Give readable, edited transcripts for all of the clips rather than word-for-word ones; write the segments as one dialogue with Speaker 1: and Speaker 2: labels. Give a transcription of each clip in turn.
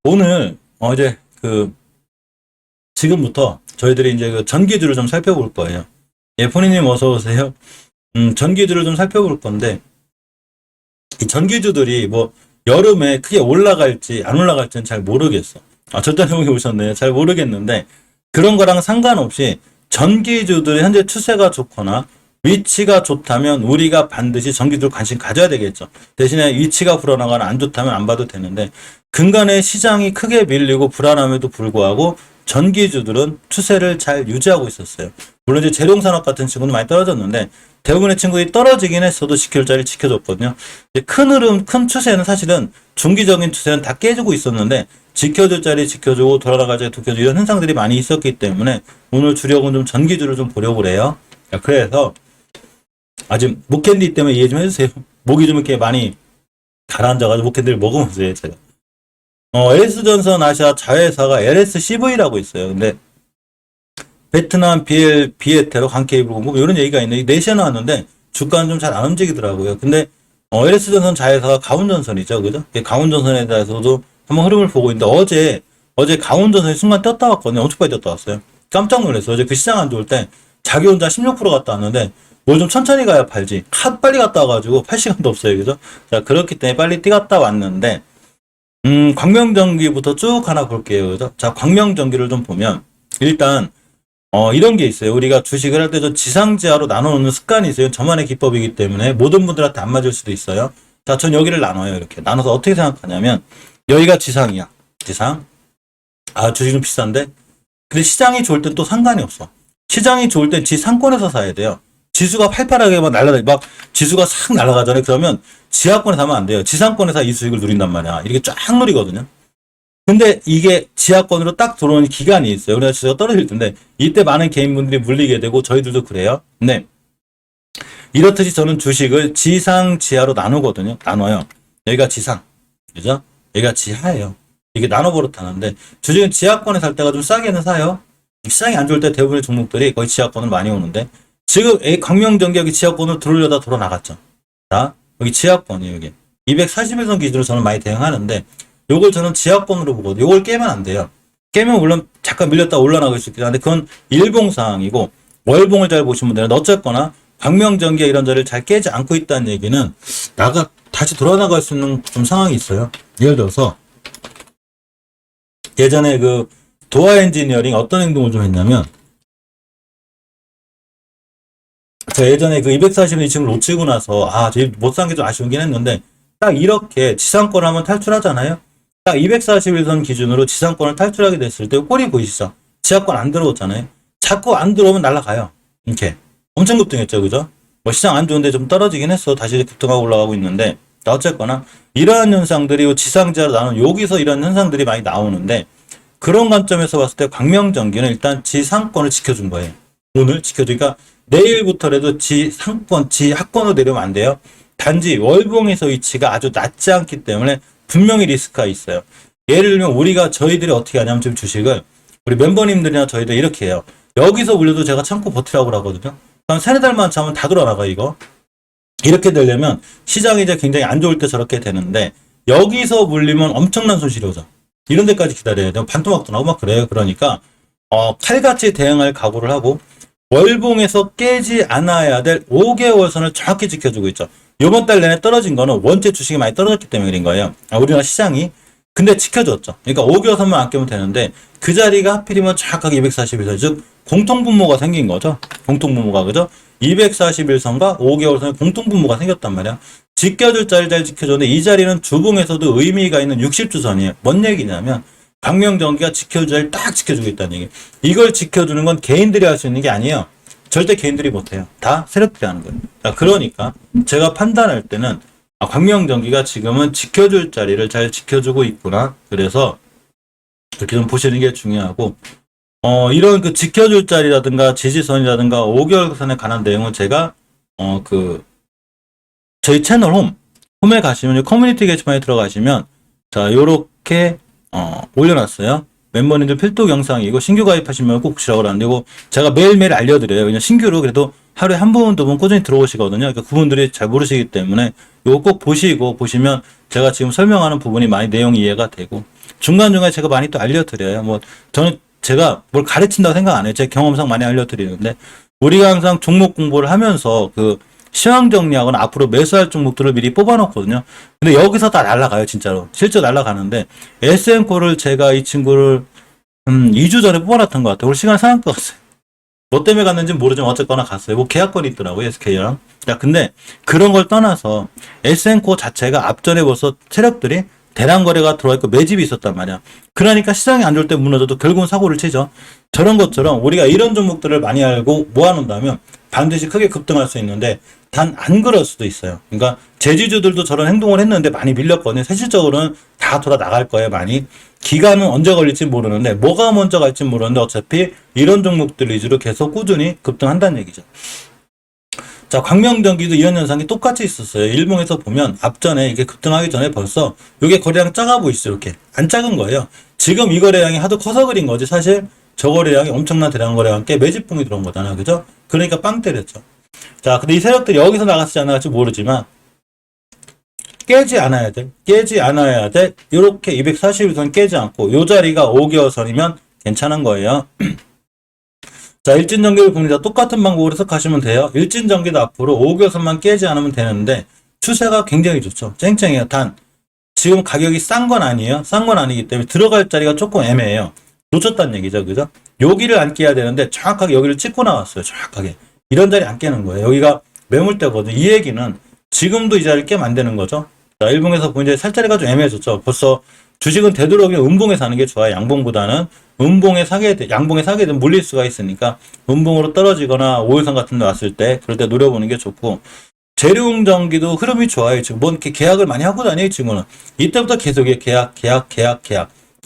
Speaker 1: 오늘 이제 지금부터 저희들이 이제 그 전기주를 좀 살펴볼 거예요. 예, 포니님 어서 오세요. 전기주를 좀 살펴볼 건데 이 전기주들이 뭐 여름에 크게 올라갈지 안 올라갈지는 잘 모르겠어. 절단형이 오셨네요. 잘 모르겠는데 그런 거랑 상관없이 전기주들의 현재 추세가 좋거나 위치가 좋다면 우리가 반드시 전기주를 관심 가져야 되겠죠. 대신에 위치가 불안하거나 안 좋다면 안 봐도 되는데 근간에 시장이 크게 밀리고 불안함에도 불구하고 전기주들은 추세를 잘 유지하고 있었어요. 물론 이제 재룡산업 같은 친구는 많이 떨어졌는데 대부분의 친구들이 떨어지긴 했어도 지킬 자리를 지켜줬거든요. 큰 흐름, 큰 추세는 사실은 중기적인 추세는 다 깨지고 있었는데 지켜줄 자리 지켜주고 돌아갈 자리 지켜주고 이런 현상들이 많이 있었기 때문에 오늘 주력은 좀 전기주를 좀 보려고 그래요. 그래서 아직 목캔디 때문에 이해 좀 해주세요. 목이 좀 이렇게 많이 가라앉아가지고 목캔디를 먹으면서 제가. LS전선 아시아 자회사가 LSCV라고 있어요. 근데 베트남 비에테로 강케이블 공급 이런 얘기가 있는데 4시에 나왔는데 주가는 좀 잘 안 움직이더라고요. 근데 LS전선 자회사가 가온전선이죠. 그죠? 가온전선에 대해서도 한번 흐름을 보고 있는데 어제 가온전선이 순간 떴다 왔거든요. 엄청 빨리 떴다 왔어요. 깜짝 놀랐어요. 어제 그 시장 안 좋을 때 자기 혼자 16% 갔다 왔는데 뭘 좀 천천히 가야 팔지. 빨리 갔다 와가지고 팔 시간도 없어요. 그죠? 자, 그렇기 때문에 빨리 뛰갔다 왔는데 광명전기부터 쭉 하나 볼게요. 그죠? 자, 광명전기를 좀 보면 일단 이런 게 있어요. 우리가 주식을 할 때 좀 지상지하로 나눠놓는 습관이 있어요. 저만의 기법이기 때문에 모든 분들한테 안 맞을 수도 있어요. 자, 전 여기를 나눠요. 이렇게 나눠서 어떻게 생각하냐면 여기가 지상이야. 지상. 주식은 비싼데. 근데 시장이 좋을 땐 또 상관이 없어. 시장이 좋을 땐 지상권에서 사야 돼요. 지수가 팔팔하게 막 지수가 싹 날아가잖아요. 그러면 지하권에 사면 안 돼요. 지상권에서 이 수익을 누린단 말이야. 이렇게 쫙 누리거든요. 근데 이게 지하권으로 딱 들어오는 기간이 있어요. 우리가 지수가 떨어질 텐데 이때 많은 개인분들이 물리게 되고 저희들도 그래요. 네. 이렇듯이 저는 주식을 지상 지하로 나누거든요. 나눠요. 여기가 지상. 그죠? 여기가 지하예요. 이게 나눠버릇하는데 주식은 지하권에 살 때가 좀 싸게는 사요. 시장이 안 좋을 때 대부분의 종목들이 거의 지하권을 많이 오는데 지금 광명전기 여기 지하권으로 들어오려다 돌아 나갔죠. 자, 여기 지하권이에요. 여기 241선 기준으로 저는 많이 대응하는데 요걸 저는 지하권으로 보거든요. 요걸 깨면 안 돼요. 깨면 물론 잠깐 밀렸다 올라나갈 수 있긴 한데 그건 일봉상황이고 월봉을 잘 보시면 되는데 어쨌거나 광명전기가 이런 자리를 잘 깨지 않고 있다는 얘기는 다시 돌아나갈 수 있는 좀 상황이 있어요. 예를 들어서 예전에 그 도화 엔지니어링 어떤 행동을 좀 했냐면 제가 예전에 그 240일 지금 놓치고 나서 못 산 게 좀 아쉬운긴 했는데 딱 이렇게 지상권을 한번 탈출하잖아요. 딱 241선 기준으로 지상권을 탈출하게 됐을 때 꼴이 보이시죠? 지하권 안 들어오잖아요. 자꾸 안 들어오면 날아가요. 이렇게 엄청 급등했죠, 그죠? 뭐 시장 안 좋은데 좀 떨어지긴 했어. 다시 급등하고 올라가고 있는데 어쨌거나 이러한 현상들이 지상지하로 나오는 여기서 이런 현상들이 많이 나오는데 그런 관점에서 봤을 때 광명전기는 일단 지상권을 지켜준 거예요. 오늘 지켜주니까 내일부터라도 지상권, 지하권으로 내려오면 안 돼요. 단지 월봉에서 위치가 아주 낮지 않기 때문에 분명히 리스크가 있어요. 예를 들면 저희들이 어떻게 하냐면 지금 주식을 우리 멤버님들이나 저희들 이렇게 해요. 여기서 올려도 제가 참고 버티라고 하거든요. 그럼 세네 달만 참으면 다 돌아나가 이거. 이렇게 되려면 시장이 이제 굉장히 안 좋을 때 저렇게 되는데 여기서 물리면 엄청난 손실이 오죠. 이런 데까지 기다려야 돼요. 반토막도 나오고 막 그래요. 그러니까 칼같이 대응할 각오를 하고 월봉에서 깨지 않아야 될 5개월 선을 정확히 지켜주고 있죠. 이번 달 내내 떨어진 거는 원체 주식이 많이 떨어졌기 때문에 그런 거예요. 우리나라 시장이. 근데 지켜줬죠. 그러니까 5개월 선만 안 깨면 되는데 그 자리가 하필이면 정확하게 241선, 즉 공통분모가 생긴 거죠. 공통분모가, 그죠? 241선과 5개월 선에 공통분모가 생겼단 말이야. 지켜줄 자리 잘 지켜줬는데 이 자리는 주봉에서도 의미가 있는 60주선이에요. 뭔 얘기냐면 광명전기가 지켜줄 자리를 딱 지켜주고 있다는 얘기. 이걸 지켜주는 건 개인들이 할 수 있는 게 아니에요. 절대 개인들이 못해요. 다 세력들이 하는 거예요. 그러니까 제가 판단할 때는 광명전기가 지금은 지켜줄 자리를 잘 지켜주고 있구나. 그래서 이렇게 좀 보시는 게 중요하고 이런 그 지켜줄 자리라든가 지지선이라든가 5개월 선에 관한 내용은 제가 저희 채널 홈에 가시면 커뮤니티 게시판에 들어가시면 자 요렇게 올려놨어요. 멤버님들 필독 영상이고 신규 가입하시면 꼭 보시라고 하는데 이거 제가 매일매일 알려드려요. 그냥 신규로 그래도 하루에 한 분, 두 분 꾸준히 들어오시거든요. 그러니까 그분들이 잘 모르시기 때문에 이거 꼭 보시면 제가 지금 설명하는 부분이 많이 내용이 이해가 되고 중간중간에 제가 많이 또 알려드려요. 뭐, 저는 제가 뭘 가르친다고 생각 안 해요. 제 경험상 많이 알려드리는데, 우리가 항상 종목 공부를 하면서 그 시황 정리하거나 앞으로 매수할 종목들을 미리 뽑아놓거든요. 근데 여기서 다 날아가요, 진짜로. 실제로 날아가는데, SM코를 제가 이 친구를, 2주 전에 뽑아놨던 것 같아요. 오늘 시간 상한 것 같아요. 뭐 때문에 갔는지 모르지만 어쨌거나 갔어요. 뭐 계약권이 있더라고요, SK랑. 자, 근데 그런 걸 떠나서 SM코 자체가 앞전에 벌써 세력들이 대량 거래가 들어와 있고 매집이 있었단 말이야. 그러니까 시장이 안 좋을 때 무너져도 결국은 사고를 치죠. 저런 것처럼 우리가 이런 종목들을 많이 알고 모아놓는다면 반드시 크게 급등할 수 있는데 단 안 그럴 수도 있어요. 그러니까 제지주들도 저런 행동을 했는데 많이 밀렸거든요. 실질적으로는 다 돌아 나갈 거예요, 많이. 기간은 언제 걸릴지 모르는데 뭐가 먼저 갈지 모르는데 어차피 이런 종목들 위주로 계속 꾸준히 급등한다는 얘기죠. 자, 광명전기도 이런 현상이 똑같이 있었어요. 일봉에서 보면 앞전에 이게 급등하기 전에 벌써 이게 거래량 작아 보이시죠? 이렇게 안 작은 거예요. 지금 이 거래량이 하도 커서 그린 거지 사실 저 거래량이 엄청난 대량 거래와 함께 매집봉이 들어온 거잖아요. 그죠? 그러니까 빵 때렸죠. 자, 근데 이 세력들이 여기서 나갔을지 안 나갈지 모르지만 깨지 않아야 돼. 깨지 않아야 돼. 이렇게 241선 깨지 않고 요 자리가 5개월 선이면 괜찮은 거예요. 자, 일진전기를 봅니다. 똑같은 방법으로 해석하시면 돼요. 일진전기도 앞으로 5개월 선만 깨지 않으면 되는데 추세가 굉장히 좋죠. 쨍쨍해요. 단 지금 가격이 싼 건 아니에요. 싼 건 아니기 때문에 들어갈 자리가 조금 애매해요. 놓쳤다는 얘기죠. 그죠? 여기를 안 깨야 되는데 정확하게 여기를 찍고 나왔어요. 정확하게. 이런 자리 안 깨는 거예요. 여기가 매물대거든요. 이 얘기는 지금도 이 자리를 깨면 안 되는 거죠. 자, 일봉에서 보면 이제 살자리가 좀 애매해졌죠. 벌써 주식은 되도록이면 음봉에 사는 게 좋아요. 양봉보다는. 양봉에 사게 되면 물릴 수가 있으니까 음봉으로 떨어지거나 5일선 같은 데 왔을 때 그럴 때 노려보는 게 좋고 재료용전기도 흐름이 좋아요. 지금 뭐 이렇게 계약을 많이 하고 다녀요. 지금은 이때부터 계속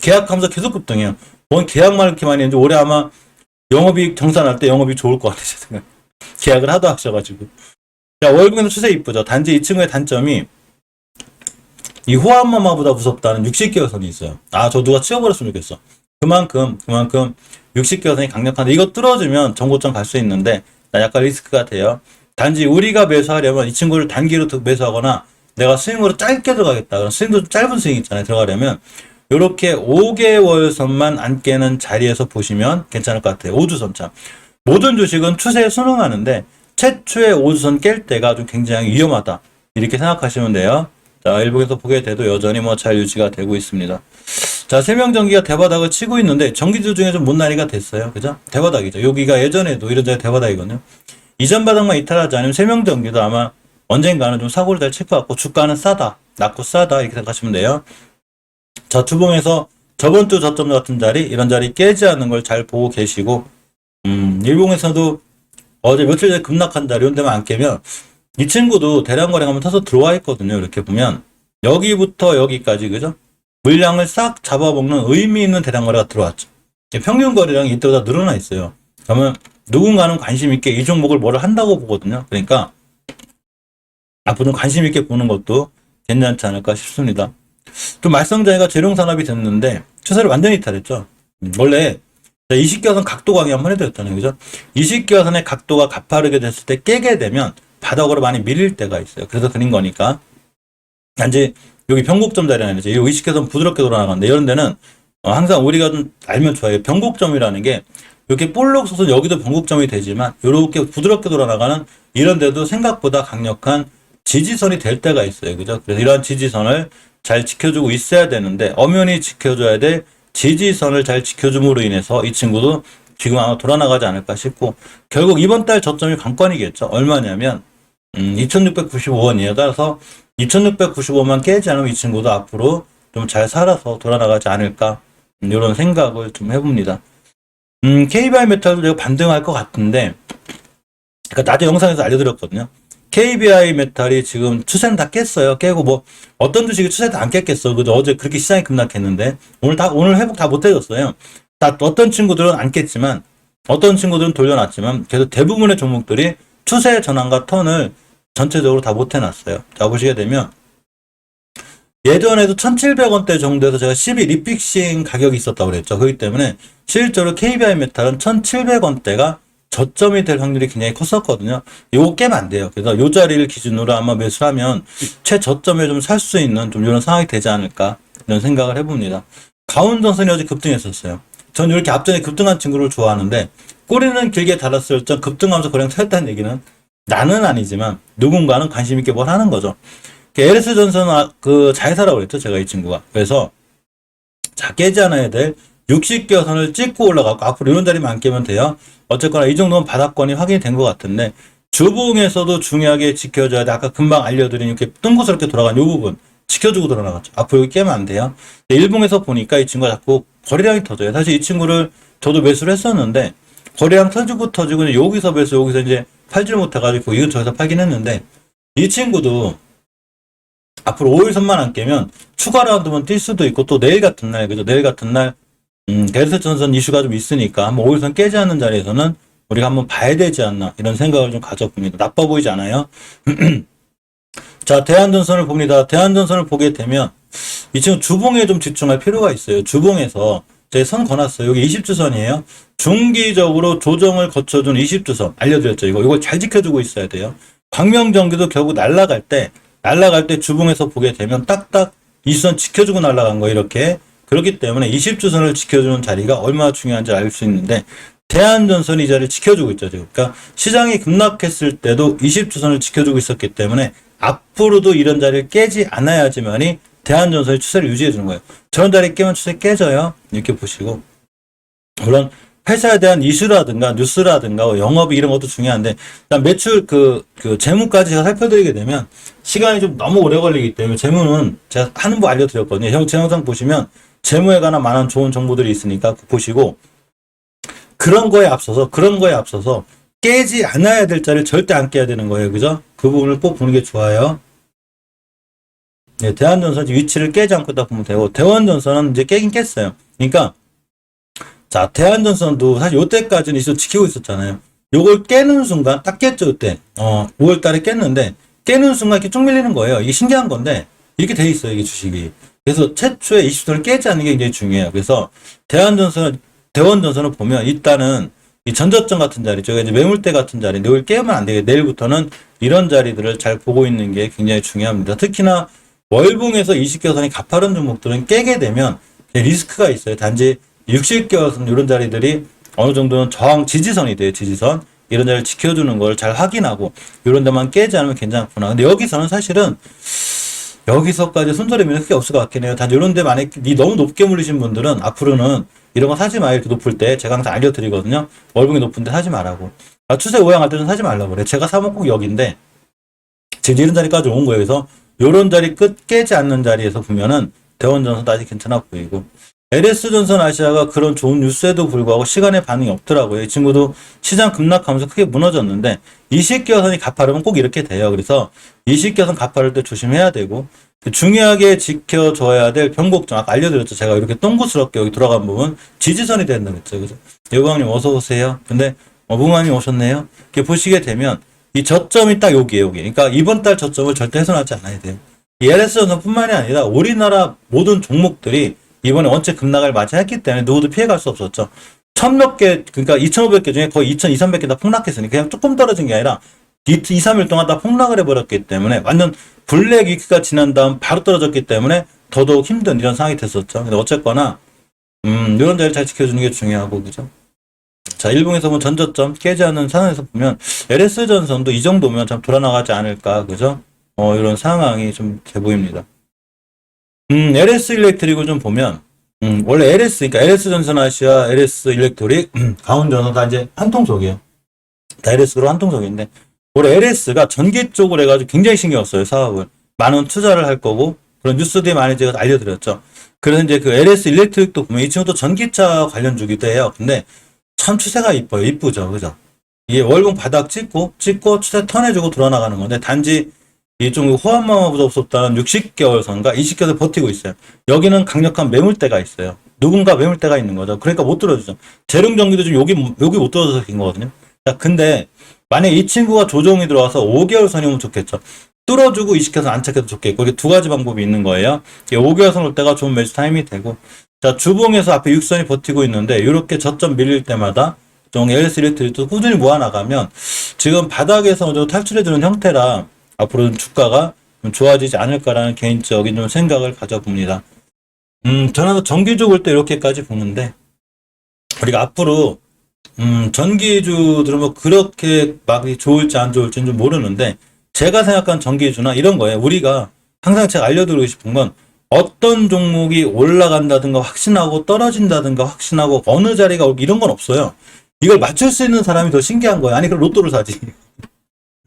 Speaker 1: 계약하면서 계속 급등해요. 뭔 계약만 이렇게 많이 했는지 올해 아마 영업이익 정산할 때 영업이 좋을 것 같아요. 제가 계약을 하도 하셔가지고. 자, 월봉에서 추세 이쁘죠. 단지 이 친구의 단점이 이 호환마마보다 무섭다는 60개월 선이 있어요. 아, 저 누가 치워버렸으면 좋겠어. 그만큼 60개월 선이 강력한데 이거 뚫어주면 정고점 갈 수 있는데 나 약간 리스크가 돼요. 단지 우리가 매수하려면 이 친구를 단기로 매수하거나 내가 스윙으로 짧게 들어가겠다. 그럼 스윙도 좀 짧은 스윙 있잖아요. 들어가려면 요렇게 5개월 선만 안 깨는 자리에서 보시면 괜찮을 것 같아요. 5주선 참. 모든 주식은 추세에 순응하는데 최초의 5주선 깰 때가 좀 굉장히 위험하다. 이렇게 생각하시면 돼요. 자, 일봉에서 보게 돼도 여전히 뭐 잘 유지가 되고 있습니다. 자, 세명전기가 대바닥을 치고 있는데 전기주 중에 좀 못난이가 됐어요. 그죠? 대바닥이죠. 여기가 예전에도 이런 자리 대바닥이거든요. 이전 바닥만 이탈하지 않으면 세명전기도 아마 언젠가는 좀 사고를 잘 칠 것 같고 주가는 싸다. 낮고 싸다. 이렇게 생각하시면 돼요. 자, 주봉에서 저번 주 저점 같은 자리, 이런 자리 깨지 않는 걸 잘 보고 계시고, 일봉에서도 어제 며칠 전에 급락한 자리, 이런 데만 안 깨면, 이 친구도 대량 거래 한번 타서 들어와 있거든요. 이렇게 보면, 여기부터 여기까지, 그죠? 물량을 싹 잡아먹는 의미 있는 대량 거래가 들어왔죠. 평균 거래량이 이때보다 늘어나 있어요. 그러면 누군가는 관심 있게 이 종목을 뭐를 한다고 보거든요. 그러니까, 앞으로 관심 있게 보는 것도 괜찮지 않을까 싶습니다. 좀 말썽장애가 재룡산업이 됐는데 추세를 완전히 이탈했죠. 원래 20개선 각도 강의 한번 해드렸잖아요. 그죠? 20개선의 각도가 가파르게 됐을 때 깨게 되면 바닥으로 많이 밀릴 때가 있어요. 그래서 그린 거니까. 단지 여기 변곡점 자리는 이제 이 20개선 부드럽게 돌아나가는데 이런 데는 항상 우리가 좀 알면 좋아요. 변곡점이라는 게 이렇게 볼록 솟은 여기도 변곡점이 되지만 이렇게 부드럽게 돌아나가는 이런 데도 생각보다 강력한 지지선이 될 때가 있어요. 그죠? 그래서 이러한 지지선을 잘 지켜주고 있어야 되는데 엄연히 지켜줘야 될 지지선을 잘 지켜줌으로 인해서 이 친구도 지금 아마 돌아나가지 않을까 싶고 결국 이번 달 저점이 관건이겠죠. 얼마냐면 2695원이에요. 따라서 2695만 깨지 않으면 이 친구도 앞으로 좀 잘 살아서 돌아나가지 않을까 이런 생각을 좀 해봅니다. KBI 메탈도 제가 반등할 것 같은데 그러니까 낮에 영상에서 알려드렸거든요. KBI 메탈이 지금 추세는 다 깼어요. 깨고 뭐 어떤 주식이 추세도 안 깼겠어. 그죠? 어제 그렇게 시장이 급락했는데 오늘 회복 다 못해줬어요. 다 어떤 친구들은 안 깼지만 어떤 친구들은 돌려놨지만 그래도 대부분의 종목들이 추세 전환과 턴을 전체적으로 다 못해놨어요. 자 보시게 되면 예전에도 1,700원대 정도에서 제가 12 리픽싱 가격이 있었다고 그랬죠. 그렇기 때문에 실제로 KBI 메탈은 1,700원대가 저점이 될 확률이 굉장히 컸었거든요. 요거 깨면 안 돼요. 그래서 요 자리를 기준으로 아마 매수하면 최저점에 좀 살 수 있는 좀 이런 상황이 되지 않을까 이런 생각을 해봅니다. 가운전선이 어제 급등했었어요. 전 이렇게 앞전에 급등한 친구를 좋아하는데 꼬리는 길게 달았을 때 급등하면서 거래량 터졌다는 얘기는 나는 아니지만 누군가는 관심 있게 뭘 하는 거죠. LS전선 그 자회사라고 그랬죠, 제가 이 친구가. 그래서 자, 깨지 않아야 될 60개월 선을 찍고 올라가고 앞으로 이런 자리만 안 깨면 돼요. 어쨌거나 이 정도면 바닥권이 확인이 된 것 같은데 주봉에서도 중요하게 지켜줘야 돼. 아까 금방 알려드린 이렇게 둥그스럽게 돌아간 이 부분 지켜주고 돌아나갔죠. 앞으로 여기 깨면 안 돼요. 일봉에서 보니까 이 친구가 자꾸 거래량이 터져요. 사실 이 친구를 저도 매수를 했었는데 거래량 터지고 여기서 매수 여기서 이제 팔지를 못해가지고 이건 저기서 팔긴 했는데 이 친구도 앞으로 5일선만 안 깨면 추가 라운드만 뛸 수도 있고 또 내일 같은 날 그죠? 내일 같은 날 LS전선 이슈가 좀 있으니까 한번 5일선 깨지 않는 자리에서는 우리가 한번 봐야 되지 않나 이런 생각을 좀 가져봅니다. 나빠 보이지 않아요? 자, 대한전선을 봅니다. 대한전선을 보게 되면 이 친구 주봉에 좀 집중할 필요가 있어요. 주봉에서 제 선 거놨어요. 여기 20주선이에요. 중기적으로 조정을 거쳐준 20주선 알려드렸죠. 이걸 잘 지켜주고 있어야 돼요. 광명전기도 결국 날아갈 때 주봉에서 보게 되면 딱딱 이 선 지켜주고 날아간 거 이렇게. 그렇기 때문에 20주선을 지켜주는 자리가 얼마나 중요한지 알 수 있는데 대한전선이 이 자리를 지켜주고 있죠. 지금. 그러니까 시장이 급락했을 때도 20주선을 지켜주고 있었기 때문에 앞으로도 이런 자리를 깨지 않아야지만이 대한전선의 추세를 유지해 주는 거예요. 저런 자리 깨면 추세 깨져요. 이렇게 보시고 물론 회사에 대한 이슈라든가 뉴스라든가 영업이 이런 것도 중요한데 일단 매출 그 재무까지 제가 살펴드리게 되면 시간이 좀 너무 오래 걸리기 때문에 재무는 제가 하는 법 알려드렸거든요. 형 제 영상 보시면 재무에 관한 많은 좋은 정보들이 있으니까 보시고 그런 거에 앞서서 깨지 않아야 될 자리를 절대 안 깨야 되는 거예요. 그죠? 그 부분을 꼭 보는 게 좋아요. 네, 대한전선 위치를 깨지 않고 딱 보면 되고 대원전선은 이제 깨긴 깼어요. 그러니까 자, 대한전선도 사실 요때까지는 이슈 지키고 있었잖아요. 요걸 깨는 순간 딱 깼죠, 그때. 5월 달에 깼는데 깨는 순간 이렇게 쭉 밀리는 거예요. 이게 신기한 건데 이렇게 돼 있어요, 이게 주식이. 그래서 최초에 20선을 깨지 않는 게 굉장히 중요해요. 그래서 대원전선을 보면 일단은 이 전저점 같은 자리죠. 이제 매물대 같은 자리인데 이걸 깨면 안 돼요. 내일부터는 이런 자리들을 잘 보고 있는 게 굉장히 중요합니다. 특히나 월봉에서 20개선이 가파른 종목들은 깨게 되면 리스크가 있어요. 단지 60개선 이런 자리들이 어느 정도는 저항 지지선이 돼요. 지지선. 이런 자리를 지켜주는 걸 잘 확인하고 이런 데만 깨지 않으면 괜찮구나. 근데 여기서는 사실은 여기서까지 손절이면 크게 없을 것 같긴 해요. 단지 이런 데 만약에 너무 높게 물리신 분들은 앞으로는 이런 거 사지 마요. 이렇게 높을 때 제가 항상 알려드리거든요. 월봉이 높은데 사지 말라고. 추세 오양할 때는 사지 말라고 그래. 제가 사면 꼭 여기인데 지금 이런 자리까지 온 거예요. 그래서 요런 자리 끝 깨지 않는 자리에서 보면은 대원전선도 아직 괜찮아 보이고 LS전선 아시아가 그런 좋은 뉴스에도 불구하고 시간에 반응이 없더라고요. 이 친구도 시장 급락하면서 크게 무너졌는데 20개선이 가파르면 꼭 이렇게 돼요. 그래서 20개선 가파를 때 조심해야 되고 중요하게 지켜줘야 될 변곡점 아까 알려드렸죠. 제가 이렇게 동그스럽게 여기 돌아간 부분 지지선이 된다 그랬죠. 그죠? 여광님 어서 오세요. 근데 무관님 오셨네요. 이렇게 보시게 되면 이 저점이 딱 여기에요. 여기. 그러니까 이번 달 저점을 절대 훼손하지 않아야 돼요. 이 LS전선뿐만이 아니라 우리나라 모든 종목들이 이번에 원체 급락을 맞이했기 때문에 누구도 피해갈 수 없었죠. 1000몇 개, 그러니까 2500개 중에 거의 2200개 다 폭락했으니 그냥 조금 떨어진 게 아니라 2, 3일 동안 다 폭락을 해버렸기 때문에 완전 블랙 위크가 지난 다음 바로 떨어졌기 때문에 더더욱 힘든 이런 상황이 됐었죠. 근데 어쨌거나 이런 자리를 잘 지켜주는 게 중요하고 그죠. 자, 일봉에서 보면 전저점 깨지 않는 상황에서 보면 LS전선도 이 정도면 참 돌아나가지 않을까 그죠. 이런 상황이 좀 돼 보입니다. LS 일렉트릭을 좀 보면, 원래 그러니까 LS전선 아시아, LS 일렉트릭, 가운전선 다 이제 한 통속이에요. 다 LS로 한 통속인데, 원래 LS가 전기 쪽으로 해가지고 굉장히 신경 써요, 사업을. 많은 투자를 할 거고, 그런 뉴스들이 많이 제가 알려드렸죠. 그래서 이제 그 LS 일렉트릭도 보면 이 친구도 전기차 관련주기도 해요. 근데 참 추세가 이뻐요. 이쁘죠. 그죠? 이게 월봉 바닥 찍고 추세 턴해주고 돌아나가는 건데, 단지 이 좀 호환마마보다 없었다는 60개월 선과 20개월 버티고 있어요. 여기는 강력한 매물대가 있어요. 누군가 매물대가 있는 거죠. 그러니까 못 들어주죠. 재릉전기도 지금 여기 못 들어줘서 긴 거거든요. 자, 근데 만약에 이 친구가 조정이 들어와서 5개월 선이 오면 좋겠죠. 뚫어주고 20개선 안착해도 좋겠고 이렇게 두 가지 방법이 있는 거예요. 5개월 선 올 때가 좋은 매수 타임이 되고 자, 주봉에서 앞에 6선이 버티고 있는데 이렇게 저점 밀릴 때마다 좀 LS 일렉트릭도 꾸준히 모아나가면 지금 바닥에서 어느 정도 탈출해주는 형태라 앞으로는 주가가 좀 좋아지지 않을까라는 개인적인 좀 생각을 가져봅니다. 저는 정기주 볼 때 이렇게까지 보는데, 우리가 앞으로, 전기주들은 뭐 그렇게 막 좋을지 안 좋을지는 좀 모르는데, 제가 생각한 전기주나 이런 거예요. 우리가 항상 제가 알려드리고 싶은 건 어떤 종목이 올라간다든가 확신하고 떨어진다든가 확신하고 어느 자리가 이런 건 없어요. 이걸 맞출 수 있는 사람이 더 신기한 거예요. 아니, 그럼 로또를 사지.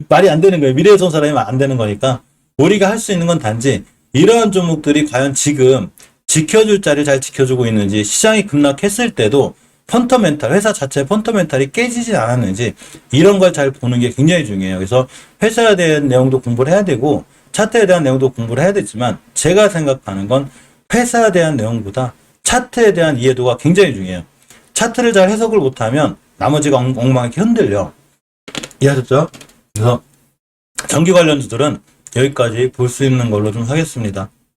Speaker 1: 말이 안 되는 거예요. 미래에선 사람이 안 되는 거니까. 우리가 할 수 있는 건 단지 이러한 종목들이 과연 지금 지켜줄 자리를 잘 지켜주고 있는지, 시장이 급락했을 때도 펀더멘탈, 회사 자체의 펀더멘탈이 깨지지 않았는지, 이런 걸 잘 보는 게 굉장히 중요해요. 그래서 회사에 대한 내용도 공부를 해야 되고 차트에 대한 내용도 공부를 해야 되지만, 제가 생각하는 건 회사에 대한 내용보다 차트에 대한 이해도가 굉장히 중요해요. 차트를 잘 해석을 못하면 나머지가 엉망하게 흔들려. 이해하셨죠? 그래서 전기 관련주들은 여기까지 볼 수 있는 걸로 좀 하겠습니다.